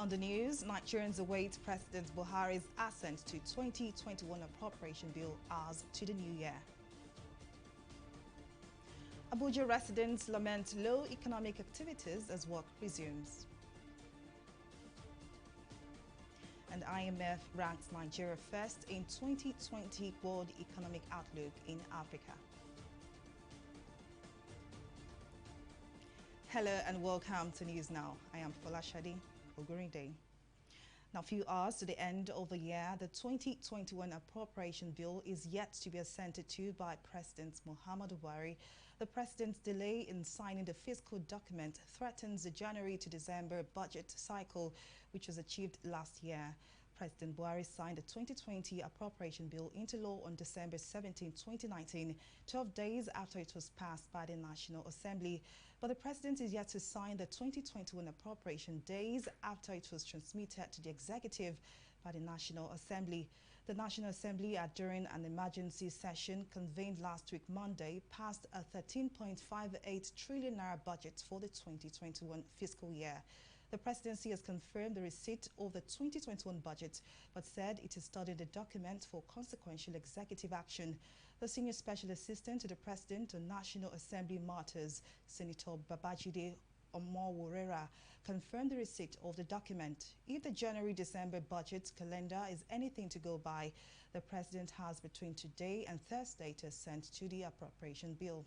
On the news, Nigerians await President Buhari's assent to 2021 appropriation bill hours to the new year. Abuja residents lament low economic activities as work resumes. And IMF ranks Nigeria first in 2020 World Economic Outlook in Africa. Hello and welcome to News Now. I am Folashade Ogurinde. Now, a few hours to the end of the year, the 2021 appropriation bill is yet to be assented to by President Muhammadu Buhari. The president's delay in signing the fiscal document threatens the January to December budget cycle, which was achieved last year. President Buhari signed the 2020 appropriation bill into law on December 17, 2019, 12 days after it was passed by the National Assembly. But the president is yet to sign the 2021 appropriation days after it was transmitted to the executive by the National Assembly. The National Assembly, during an emergency session convened last week Monday, passed a 13.58 trillion naira budget for the 2021 fiscal year. The presidency has confirmed the receipt of the 2021 budget, but said it is studying the document for consequential executive action. The senior special assistant to the president on National Assembly matters, Senator Babajide Omoworera, confirmed the receipt of the document. If the January-December budget calendar is anything to go by, the president has between today and Thursday to assent to the appropriation bill.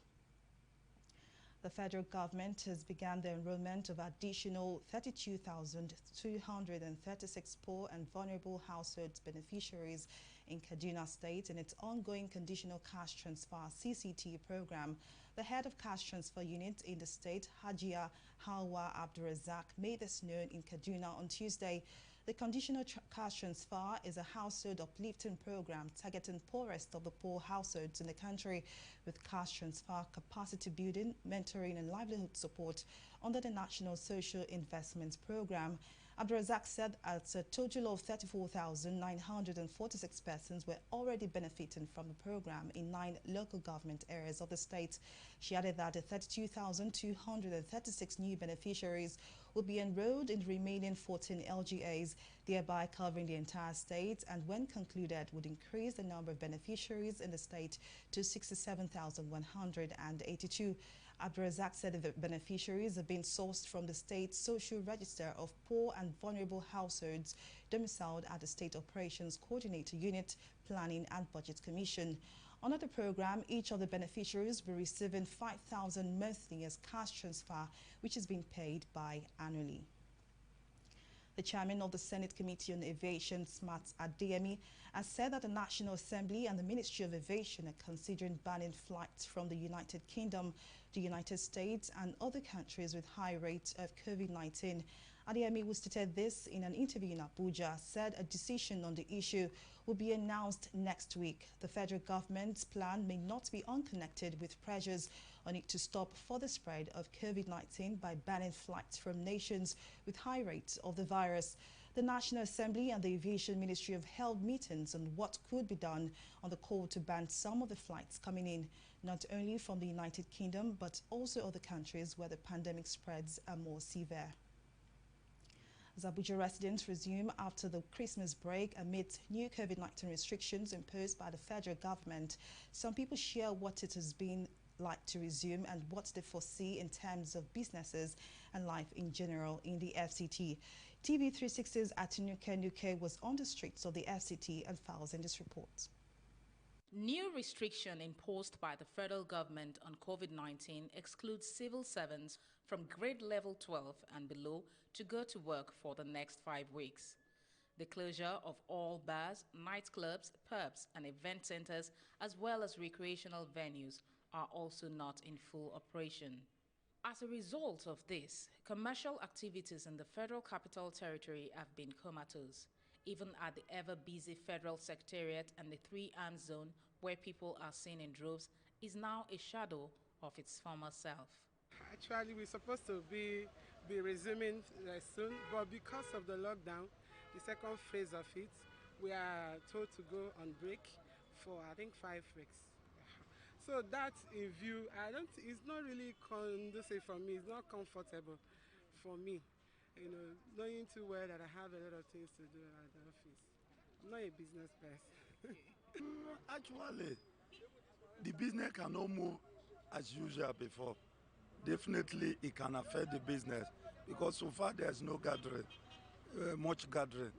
The federal government has begun the enrollment of additional 32,236 poor and vulnerable household beneficiaries in Kaduna State in its ongoing Conditional Cash Transfer (CCT) program. The head of Cash Transfer Unit in the state, Hajia Hawa Abdulrazak, made this known in Kaduna on Tuesday. The Conditional Cash Transfer is a household uplifting program targeting poorest of the poor households in the country with cash transfer, capacity building, mentoring and livelihood support under the National Social Investment Program. Abdulrazak said a total of 34,946 persons were already benefiting from the program in 9 local government areas of the state. She added that the 32,236 new beneficiaries will be enrolled in the remaining 14 LGAs, thereby covering the entire state, and when concluded would increase the number of beneficiaries in the state to 67,182. Abdulrazak said that the beneficiaries have been sourced from the state's social register of poor and vulnerable households domiciled at the State Operations Coordinator Unit, Planning and Budget Commission. Under the program, each of the beneficiaries will be receiving 5,000 monthly as cash transfer, which is being paid biannually. The chairman of the Senate Committee on Aviation, Smart Adeyemi, has said that the National Assembly and the Ministry of Aviation are considering banning flights from the United Kingdom, the United States and other countries with high rates of COVID-19. Adeyemi, who stated this in an interview in Abuja, said a decision on the issue will be announced next week. The federal government's plan may not be unconnected with pressures on it to stop further spread of COVID-19 by banning flights from nations with high rates of the virus. The National Assembly and the Aviation Ministry have held meetings on what could be done on the call to ban some of the flights coming in, not only from the United Kingdom, but also other countries where the pandemic spreads are more severe. As Abuja residents resume after the Christmas break amid new COVID-19 restrictions imposed by the federal government, some people share what it has been like to resume and what they foresee in terms of businesses and life in general in the FCT. TV360's Atinuke Nuke was on the streets of the FCT and files in this report. New restriction imposed by the federal government on COVID-19 excludes civil servants from grade level 12 and below to go to work for the next 5 weeks. The closure of all bars, nightclubs, pubs and event centers as well as recreational venues are also not in full operation. As a result of this, commercial activities in the Federal Capital Territory have been comatose, even at the ever-busy Federal Secretariat, and the 3-arm zone, where people are seen in droves, is now a shadow of its former self. Actually, we're supposed to be resuming soon, but because of the lockdown, the second phase of it, we are told to go on break for, I think, 5 weeks. So that in view, it's not really conducive for me, it's not comfortable for me. knowing too well that I have a lot of things to do at the office. I'm not a business person. Actually, the business cannot move as usual before. Definitely, it can affect the business because so far there's no gathering, much gathering.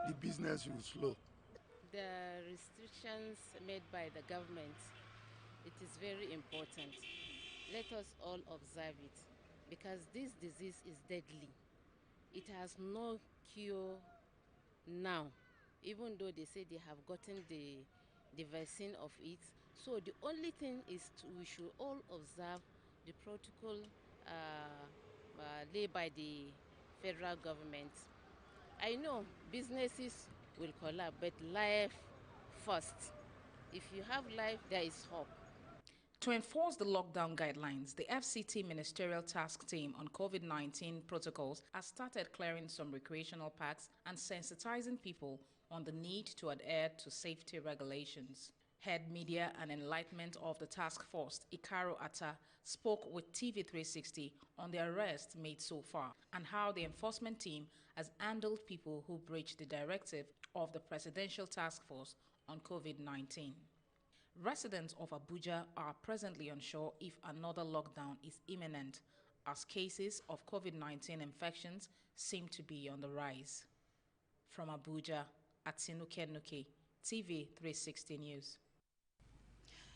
The business will slow. The restrictions made by the government, it is very important. Let us all observe it because this disease is deadly. It has no cure now, even though they say they have gotten the vaccine of it. So the only thing is we should all observe the protocol laid by the federal government. I know businesses will collapse, but life first. If you have life, there is hope. To enforce the lockdown guidelines, the FCT Ministerial Task Team on COVID-19 protocols has started clearing some recreational parks and sensitizing people on the need to adhere to safety regulations. Head Media and Enlightenment of the task force, Ikaro Atta, spoke with TV360 on the arrests made so far and how the enforcement team has handled people who breach the directive of the Presidential Task Force on COVID-19. Residents of Abuja are presently unsure if another lockdown is imminent, as cases of COVID-19 infections seem to be on the rise. From Abuja, Atinuke Nuke, TV360 News.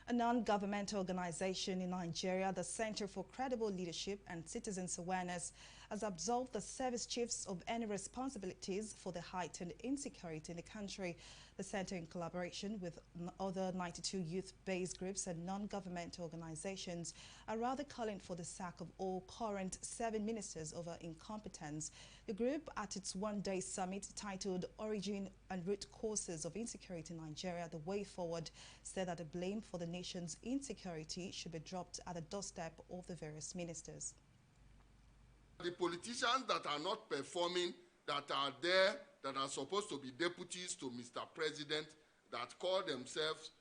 A non-governmental organization in Nigeria, the Center for Credible Leadership and Citizens Awareness, has absolved the service chiefs of any responsibilities for the heightened insecurity in the country. The center, in collaboration with other 92 youth-based groups and non-governmental organizations, are rather calling for the sack of all current 7 ministers over incompetence. The group, at its one-day summit titled Origin and Root Causes of Insecurity in Nigeria, The Way Forward, said that the blame for the nation's insecurity should be dropped at the doorstep of the various ministers. The politicians that are not performing, that are there, that are supposed to be deputies to Mr. President, that call themselves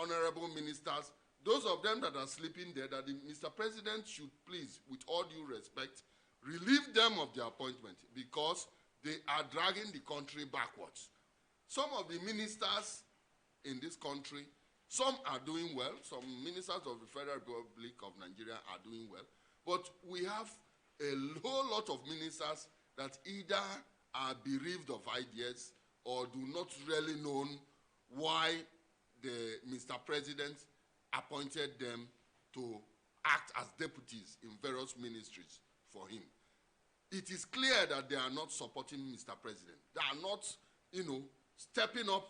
honorable ministers, those of them that are sleeping there, that Mr. President should please, with all due respect, relieve them of their appointment because they are dragging the country backwards. Some of the ministers in this country, some are doing well. Some ministers of the Federal Republic of Nigeria are doing well. But we have a whole lot of ministers that either are bereaved of ideas or do not really know why Mr. President appointed them to act as deputies in various ministries for him. It is clear that they are not supporting Mr. President. They are not, stepping up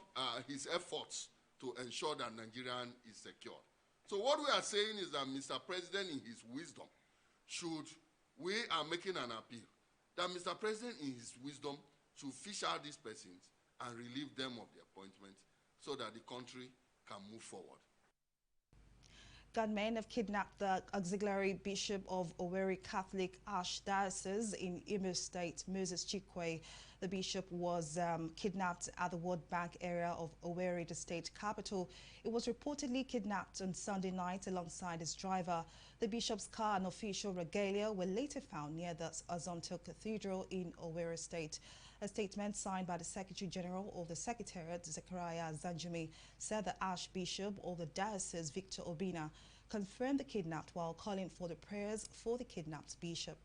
his efforts to ensure that Nigeria is secure. So what we are saying is that Mr. President, in his wisdom, we are making an appeal that Mr. President, in his wisdom, should fish out these persons and relieve them of the appointment so that the country can move forward. Gunmen have kidnapped the auxiliary bishop of Owerri Catholic Archdiocese in Imo State, Moses Chikwe. The bishop was kidnapped at the World Bank area of Owerri, the state capital. It was reportedly kidnapped on Sunday night alongside his driver. The bishop's car and official regalia were later found near the Azonto Cathedral in Owerri State. A statement signed by the Secretary General of the Secretariat, Zechariah Zanjumi, said the Archbishop of the Diocese, Victor Obina, confirmed the kidnapped while calling for the prayers for the kidnapped bishop.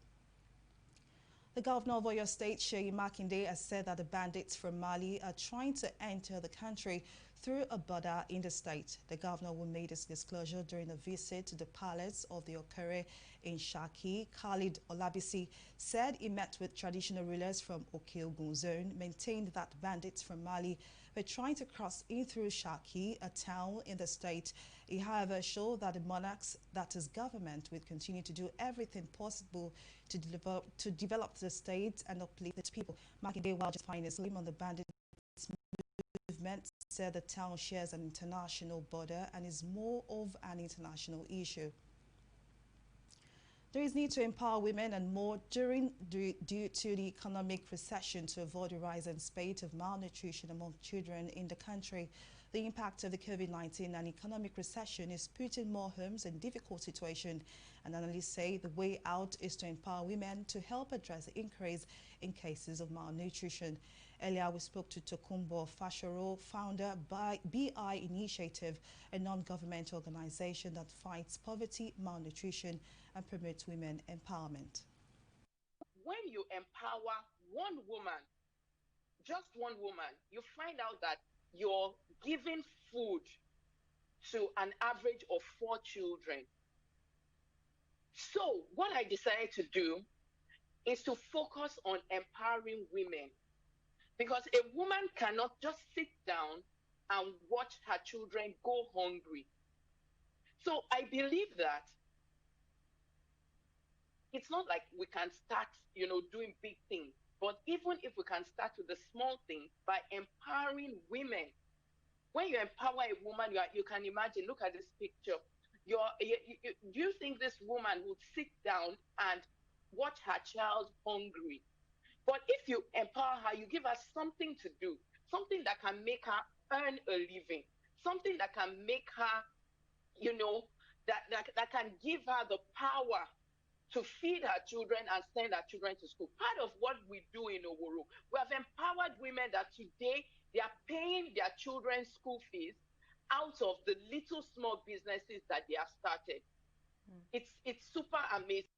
The governor of Oyo State, Seyi Makinde, has said that the bandits from Mali are trying to enter the country through a border in the state. The governor, who made this disclosure during a visit to the palace of the Okere in Shaki, Khalid Olabisi, said he met with traditional rulers from Oke-Ogun zone, maintained that bandits from Mali were trying to cross in through Shaki, a town in the state. He, however, showed that the monarch's, that is government, will continue to do everything possible to develop the state and uplift its people. Makinde, while justifying his claim on the bandits movement, said the town shares an international border and is more of an international issue. There is need to empower women and more due to the economic recession to avoid a rising spate of malnutrition among children in the country. The impact of the COVID-19 and economic recession is putting more homes in difficult situation, and analysts say the way out is to empower women to help address the increase in cases of malnutrition. Earlier, we spoke to Tokumbo Fashoro, founder by BI Initiative, a non-governmental organization that fights poverty, malnutrition, and promotes women empowerment. When you empower one woman, just one woman, you find out that you're giving food to an average of 4 children. So what I decided to do is to focus on empowering women, because a woman cannot just sit down and watch her children go hungry. So I believe that it's not like we can start, doing big things, but even if we can start with the small things by empowering women. When you empower a woman, you can imagine, look at this picture. Do you think this woman would sit down and watch her child hungry? But if you empower her, you give her something to do, something that can make her earn a living, something that can make her, that can give her the power to feed her children and send her children to school. Part of what we do in Oworu, we have empowered women that today they are paying their children's school fees out of the little small businesses that they have started. It's super amazing.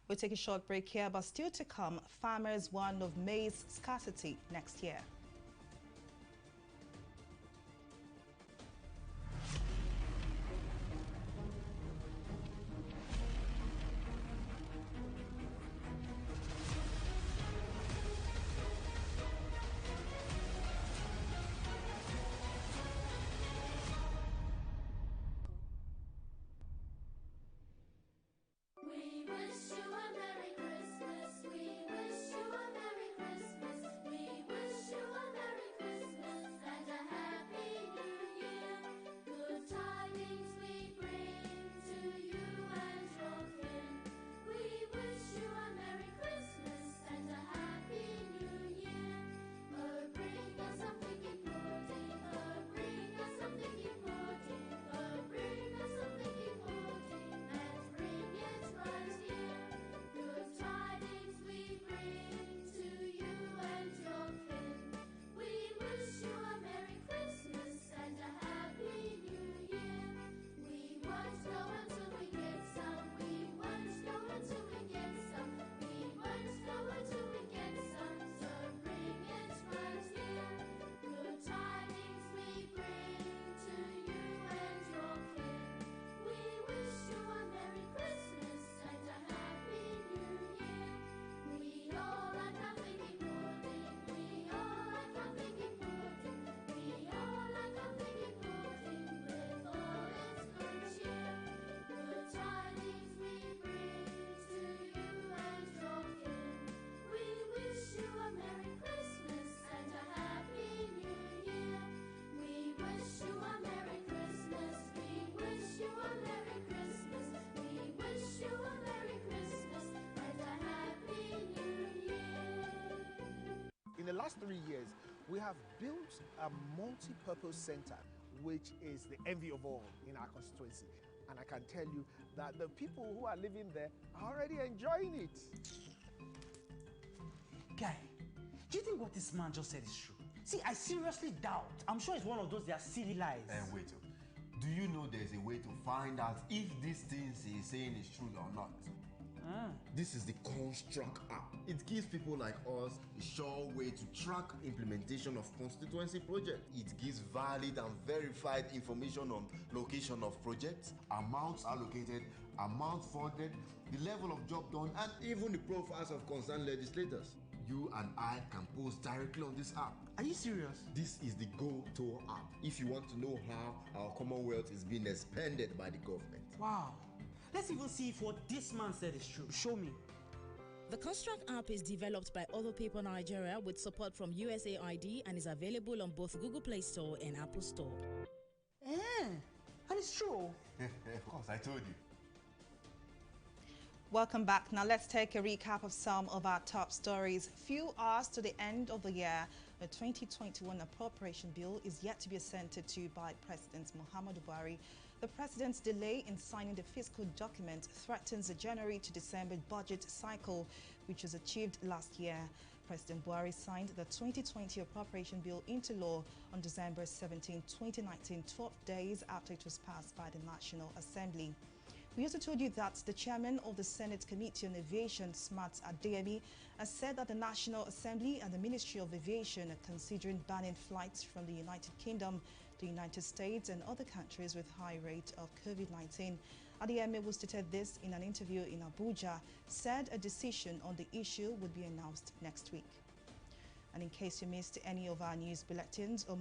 We'll take a short break here, but still to come, farmers warn of maize scarcity next year. In the last 3 years, we have built a multi-purpose center, which is the envy of all in our constituency. And I can tell you that the people who are living there are already enjoying it. Guy, do you think what this man just said is true? See, I seriously doubt. I'm sure it's one of those their silly lies. And wait, do you know there's a way to find out if these things he's saying is true or not? This is the Construct app. It gives people like us a sure way to track implementation of constituency projects. It gives valid and verified information on location of projects, amounts allocated, amount funded, the level of job done, and even the profiles of concerned legislators. You and I can post directly on this app. Are you serious? This is the Go-To app if you want to know how our Commonwealth is being expanded by the government. Wow. Let's even see if what this man said is true. Show me. The Construct app is developed by Other People Nigeria with support from USAID and is available on both Google Play Store and Apple Store. And it's true. Of course, I told you. Welcome back. Now let's take a recap of some of our top stories. Few hours to the end of the year, the 2021 appropriation bill is yet to be assented to by President Muhammadu Buhari. The president's delay in signing the fiscal document threatens the January to December budget cycle, which was achieved last year. President Buhari signed the 2020 appropriation bill into law on December 17, 2019, 12 days after it was passed by the National Assembly. We also told you that the chairman of the Senate Committee on Aviation, Smart Adeyemi, has said that the National Assembly and the Ministry of Aviation are considering banning flights from the United Kingdom, the United States and other countries with high rate of COVID-19. Adeyemi, who stated this in an interview in Abuja, said a decision on the issue would be announced next week. And in case you missed any of our news bulletins or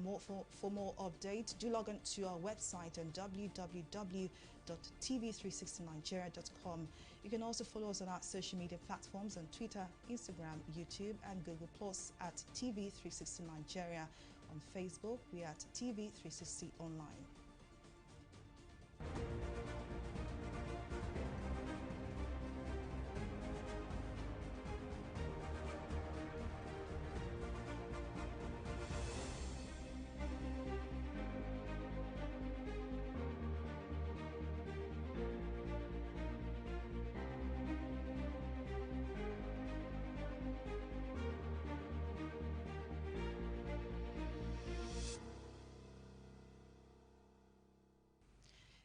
for more updates, do log on to our website on www.tv360nigeria.com. You can also follow us on our social media platforms on Twitter, Instagram, YouTube and Google Plus at TV360 Nigeria. On Facebook, we are at TV360 Online.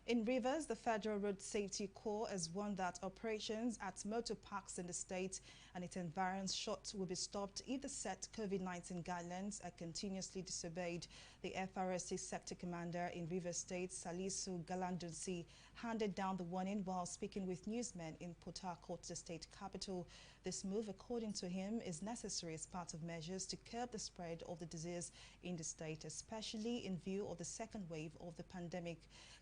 In Rivers, the Federal Road Safety Corps has warned that operations at motor parks in the state and its environs will be stopped if the set COVID-19 guidelines are continuously disobeyed. The FRSC sector commander in Rivers State, Salisu Galandunsi, handed down the warning while speaking with newsmen in Port Harcourt, the state capital. This move, according to him, is necessary as part of measures to curb the spread of the disease in the state, especially in view of the second wave of the pandemic.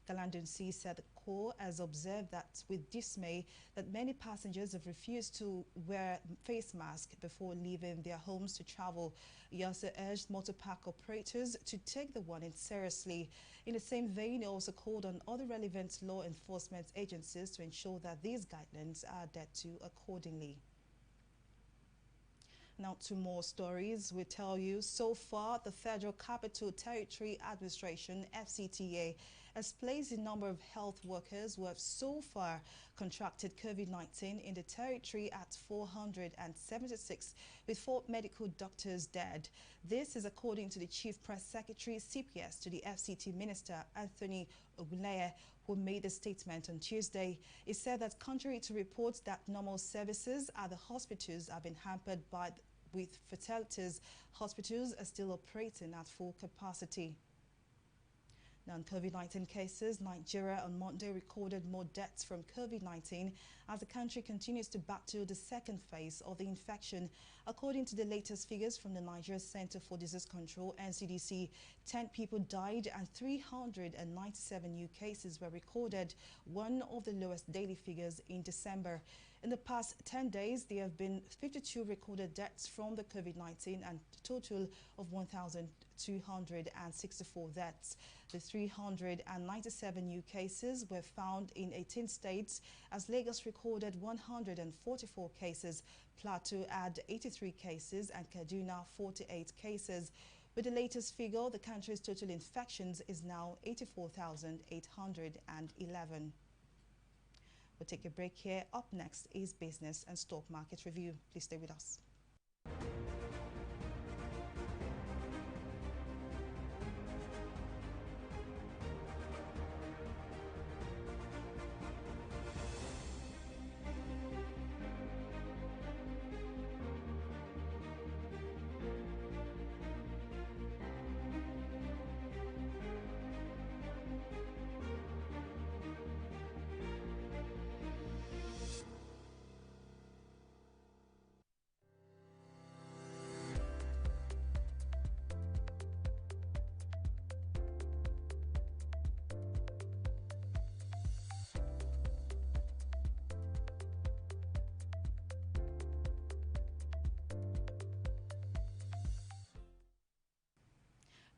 Galandunsi said the Corps has observed that with dismay that many passengers have refused to wear face masks before leaving their homes to travel. He also urged motor park operators to take the warning seriously. In the same vein, he also called on other relevant law enforcement agencies to ensure that these guidelines are adhered to accordingly. Now to more stories. We tell you, so far the Federal Capital Territory Administration, FCTA, has placed the number of health workers who have so far contracted COVID-19 in the territory at 476, with 4 medical doctors dead. This is according to the Chief Press Secretary, CPS, to the FCT Minister, Anthony Ogunleye, who made the statement on Tuesday. He said that contrary to reports that normal services at the hospitals have been hampered with fatalities, hospitals are still operating at full capacity. Now, in COVID-19 cases, Nigeria on Monday recorded more deaths from COVID-19 as the country continues to battle the second phase of the infection. According to the latest figures from the Nigeria Center for Disease Control, NCDC, 10 people died and 397 new cases were recorded, one of the lowest daily figures in December. In the past 10 days, there have been 52 recorded deaths from the COVID-19 and a total of 1,264 deaths. The 397 new cases were found in 18 states, as Lagos recorded 144 cases, Plateau had 83 cases, and Kaduna 48 cases. With the latest figure, the country's total infections is now 84,811. We'll take a break here. Up next is Business and Stock Market Review. Please stay with us.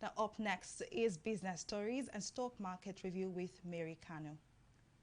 Now, up next is Business Stories and Stock Market Review with Mary Kano.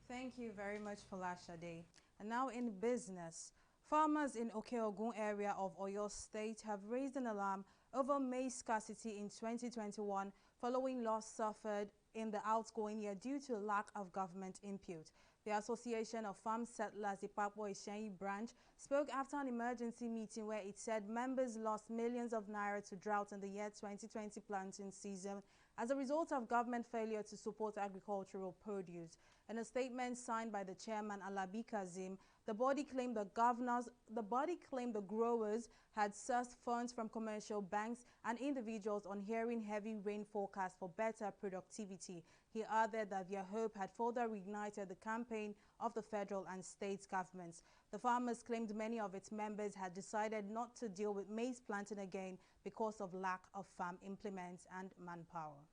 Thank you very much, Falashade. And now in business, farmers in Okeogun area of Oyo State have raised an alarm over maize scarcity in 2021 following loss suffered in the outgoing year due to lack of government input. The Association of Farm Settlers, the Papua Ishenyi branch, spoke after an emergency meeting where it said members lost millions of naira to drought in the year 2020 planting season as a result of government failure to support agricultural produce. In a statement signed by the chairman Alabi Kazim, the body claimed the growers had sourced funds from commercial banks and individuals on hearing heavy rain forecasts for better productivity. He added that their hope had further reignited the campaign of the federal and state governments. The farmers claimed many of its members had decided not to deal with maize planting again because of lack of farm implements and manpower.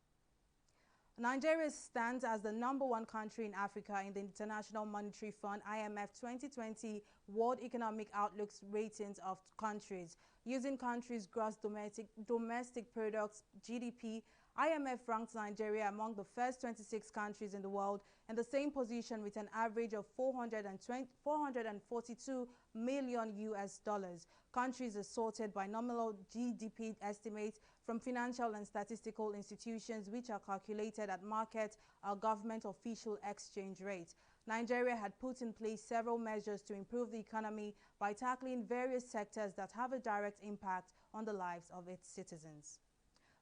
Nigeria stands as the #1 country in Africa in the International Monetary Fund IMF 2020 World Economic Outlook's ratings of countries. Using countries' gross domestic products GDP, IMF ranks Nigeria among the first 26 countries in the world in the same position with an average of 442 million US dollars. Countries are sorted by nominal GDP estimates from financial and statistical institutions which are calculated at market or government official exchange rates. Nigeria had put in place several measures to improve the economy by tackling various sectors that have a direct impact on the lives of its citizens.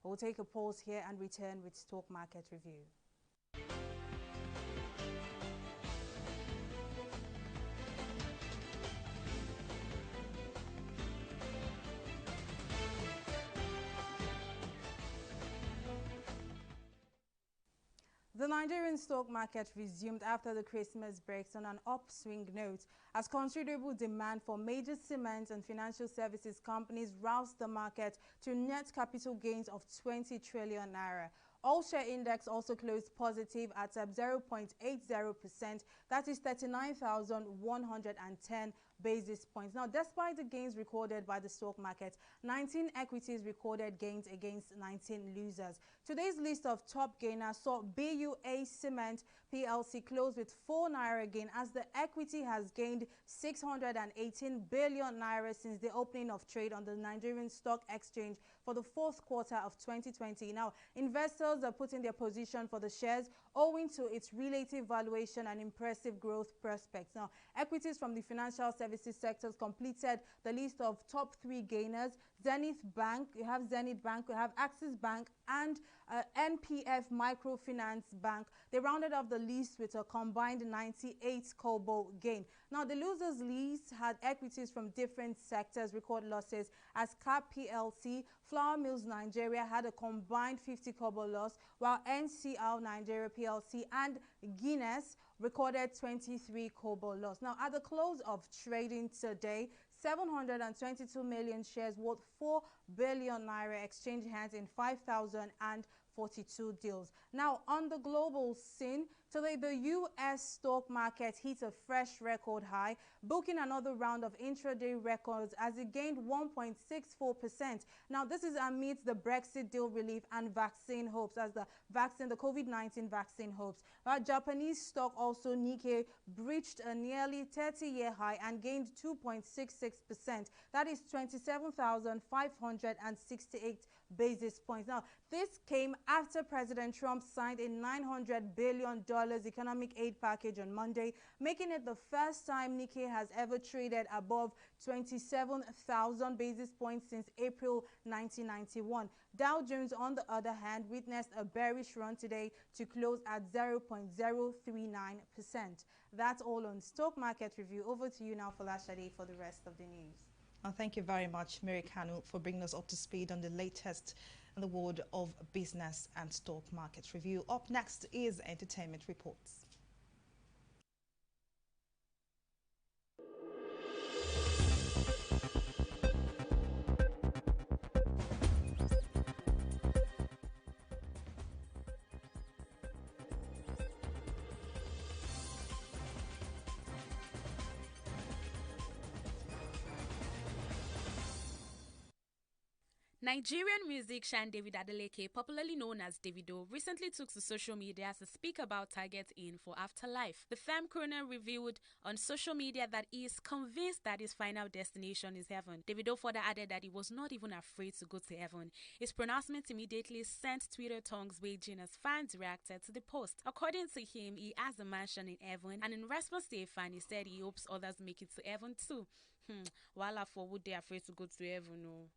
We'll take a pause here and return with Stock Market Review. The Nigerian stock market resumed after the Christmas breaks on an upswing note as considerable demand for major cement and financial services companies roused the market to net capital gains of 20 trillion naira. All-share index also closed positive at 0.80%, that is 39,110 basis points. Now, despite the gains recorded by the stock market, 19 equities recorded gains against 19 losers. Today's list of top gainers saw BUA Cement PLC close with 4 naira gain as the equity has gained 618 billion naira since the opening of trade on the Nigerian Stock Exchange for the 4th quarter of 2020. Now, investors are putting their position for the shares owing to its relative valuation and impressive growth prospects. Now, equities from the financial services sectors completed the list of top 3 gainers. Zenith Bank, you have Zenith Bank, you have Axis Bank, and NPF Microfinance Bank. They rounded off the list with a combined 98 kobo gain. Now, the losers list had equities from different sectors record losses as CAP PLC, Flour Mills Nigeria had a combined 50 kobo loss, while NCL Nigeria PLC and Guinness recorded 23 kobo loss. Now, at the close of trading today, 722 million shares worth 4 billion naira exchanged hands in 5,042 deals. Now, on the global scene, today the U.S. stock market hit a fresh record high, booking another round of intraday records as it gained 1.64%. Now, this is amidst the Brexit deal relief and vaccine hopes, as the COVID-19 vaccine hopes. Our Japanese stock also Nikkei breached a nearly 30-year high and gained 2.66%. That is 27,568 basis points. Now, this came after President Trump signed a $900 billion economic aid package on Monday, making it the first time Nikkei has ever traded above 27,000 basis points since April 1991. Dow Jones, on the other hand, witnessed a bearish run today to close at 0.039%. That's all on Stock Market Review. Over to you now, Falashade, for the rest of the news. Thank you very much, Mary Kanu, for bringing us up to speed on the latest in the world of business and stock market review. Up next is Entertainment Reports. Nigerian musician David Adeleke, popularly known as Davido, recently took to social media to speak about targets in for afterlife. The femme crooner revealed on social media that he is convinced that his final destination is heaven. Davido further added that he was not even afraid to go to heaven. His pronouncement immediately sent Twitter tongues raging as fans reacted to the post. According to him, he has a mansion in heaven, and in response to a fan, he said he hopes others make it to heaven too. Wala for would they afraid to go to heaven? No.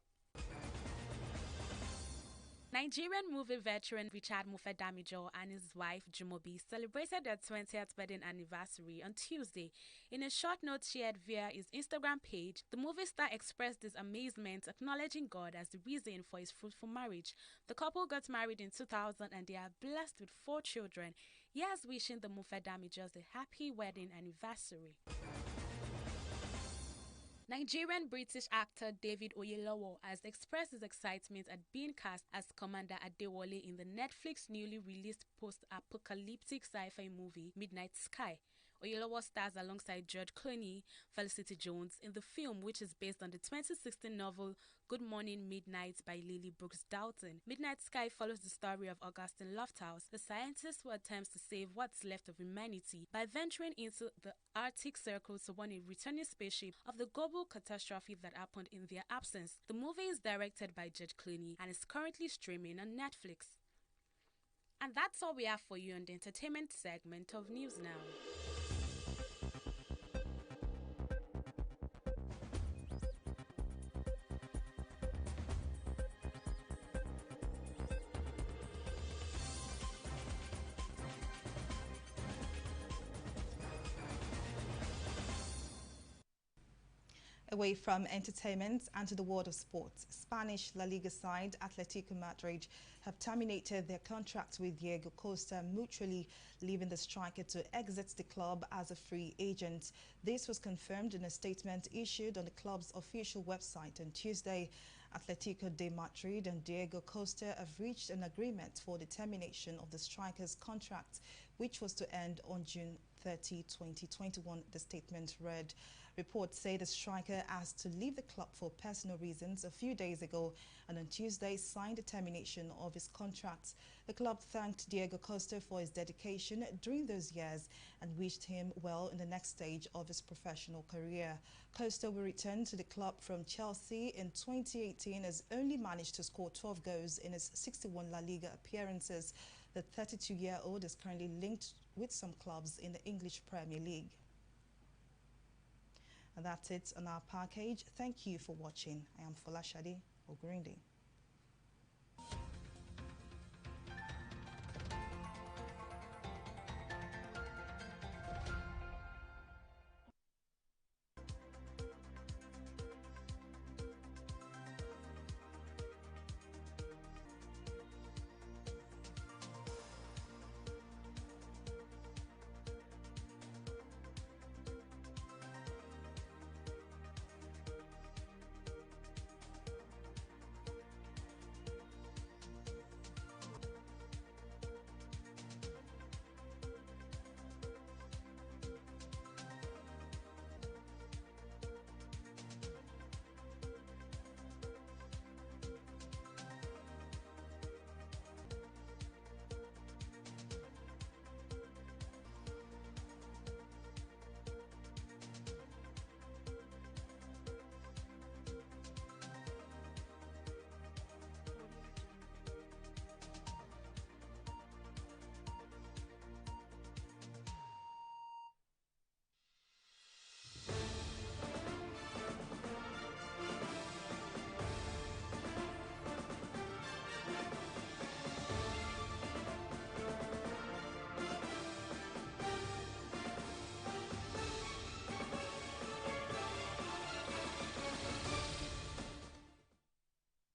Nigerian movie veteran Richard Mofe-Damijo and his wife Jumobi celebrated their 20th wedding anniversary on Tuesday. In a short note shared via his Instagram page, the movie star expressed his amazement, acknowledging God as the reason for his fruitful marriage. The couple got married in 2000 and they are blessed with 4 children. Here's wishing the Mofe-Damijos a happy wedding anniversary. Nigerian-British actor David Oyelowo has expressed his excitement at being cast as Commander Adewale in the Netflix newly released post-apocalyptic sci-fi movie Midnight Sky. Oyelowo stars alongside George Clooney, Felicity Jones in the film, which is based on the 2016 novel Good Morning Midnight by Lily Brooks Dalton. Midnight Sky follows the story of Augustine Lofthouse, a scientist who attempts to save what's left of humanity by venturing into the Arctic Circle to warn a returning spaceship of the global catastrophe that happened in their absence. The movie is directed by George Clooney and is currently streaming on Netflix. And that's all we have for you on the entertainment segment of News Now. Away from entertainment and to the world of sports, Spanish La Liga side Atletico Madrid have terminated their contract with Diego Costa, mutually leaving the striker to exit the club as a free agent. This was confirmed in a statement issued on the club's official website on Tuesday. Atletico de Madrid and Diego Costa have reached an agreement for the termination of the striker's contract, which was to end on June 30, 2021, the statement read. Reports say the striker asked to leave the club for personal reasons a few days ago and on Tuesday signed the termination of his contract. The club thanked Diego Costa for his dedication during those years and wished him well in the next stage of his professional career. Costa will return to the club from Chelsea in 2018 as only managed to score 12 goals in his 61 La Liga appearances. The 32-year-old is currently linked with some clubs in the English Premier League. And that's it on our package. Thank you for watching. I am Folashade Ogurinde.